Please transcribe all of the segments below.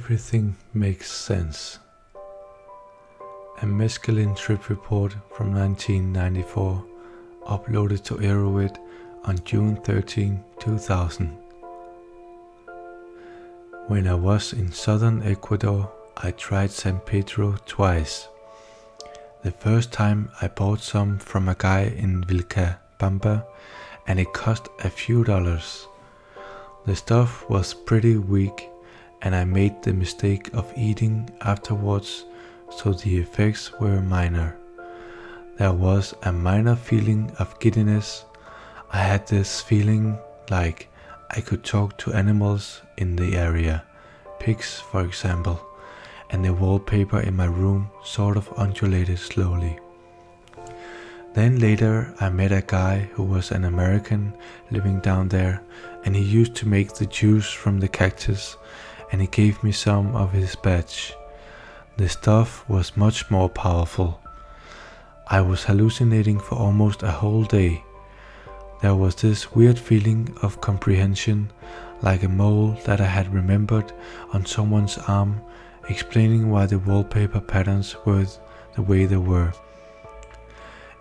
Everything makes sense. A Mescaline trip report from 1994, uploaded to Aerowit on June 13, 2000. When I was in southern Ecuador, I tried San Pedro twice. The first time I bought some from a guy in Vilcabamba and it cost a few dollars. The stuff was pretty weak and I made the mistake of eating afterwards, so the effects were minor. There was a minor feeling of giddiness. I had this feeling like I could talk to animals in the area, pigs for example, and the wallpaper in my room sort of undulated slowly. Then later I met a guy who was an American living down there, and he used to make the juice from the cactus, and he gave me some of his batch. The stuff was much more powerful. I was hallucinating for almost a whole day. There was this weird feeling of comprehension, like a mole that I had remembered on someone's arm, explaining why the wallpaper patterns were the way they were.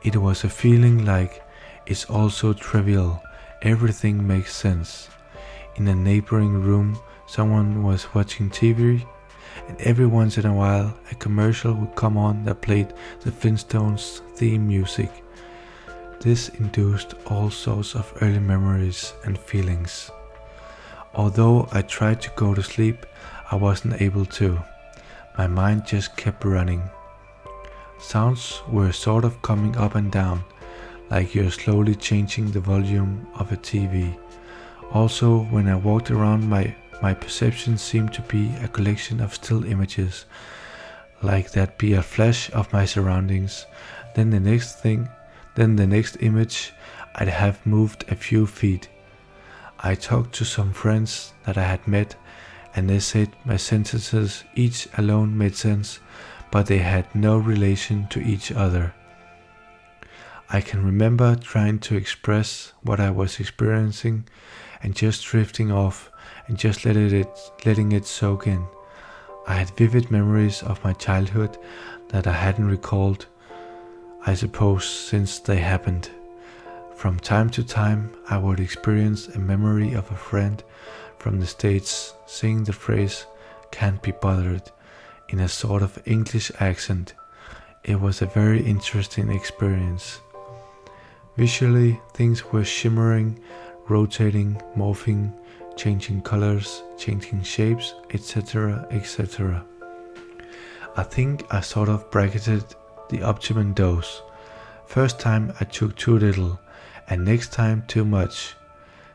It was a feeling like it's all so trivial, everything makes sense. In a neighboring room, someone was watching TV, and every once in a while a commercial would come on that played the Flintstones theme music. This induced all sorts of early memories and feelings. Although I tried to go to sleep, I wasn't able to. My mind just kept running. Sounds were sort of coming up and down, like you're slowly changing the volume of a TV. Also, when I walked around, my perception seemed to be a collection of still images, like there'd be a flash of my surroundings, then the next image I'd have moved a few feet. I talked to some friends that I had met, and they said my sentences each alone made sense, but they had no relation to each other. I can remember trying to express what I was experiencing and just drifting off and just letting it soak in. I had vivid memories of my childhood that I hadn't recalled, I suppose, since they happened. From time to time I would experience a memory of a friend from the States saying the phrase "can't be bothered" in a sort of English accent. It was a very interesting experience. Visually, things were shimmering, rotating, morphing, changing colors, changing shapes, etc., etc. I think I sort of bracketed the optimum dose. First time I took too little, and next time too much.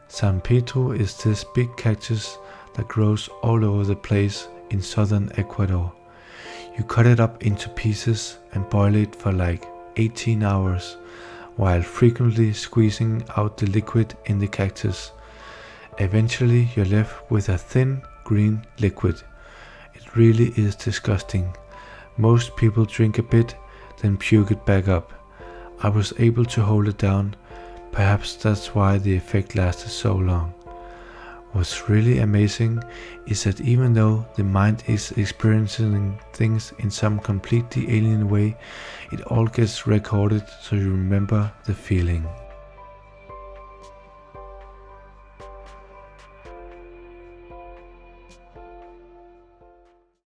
San Pedro is this big cactus that grows all over the place in southern Ecuador. You cut it up into pieces and boil it for like 18 hours, while frequently squeezing out the liquid in the cactus. Eventually you're left with a thin green liquid. It really is disgusting. Most people drink a bit, then puke it back up. I was able to hold it down. Perhaps that's why the effect lasted so long. What's really amazing is that even though the mind is experiencing things in some completely alien way, it all gets recorded so you remember the feeling.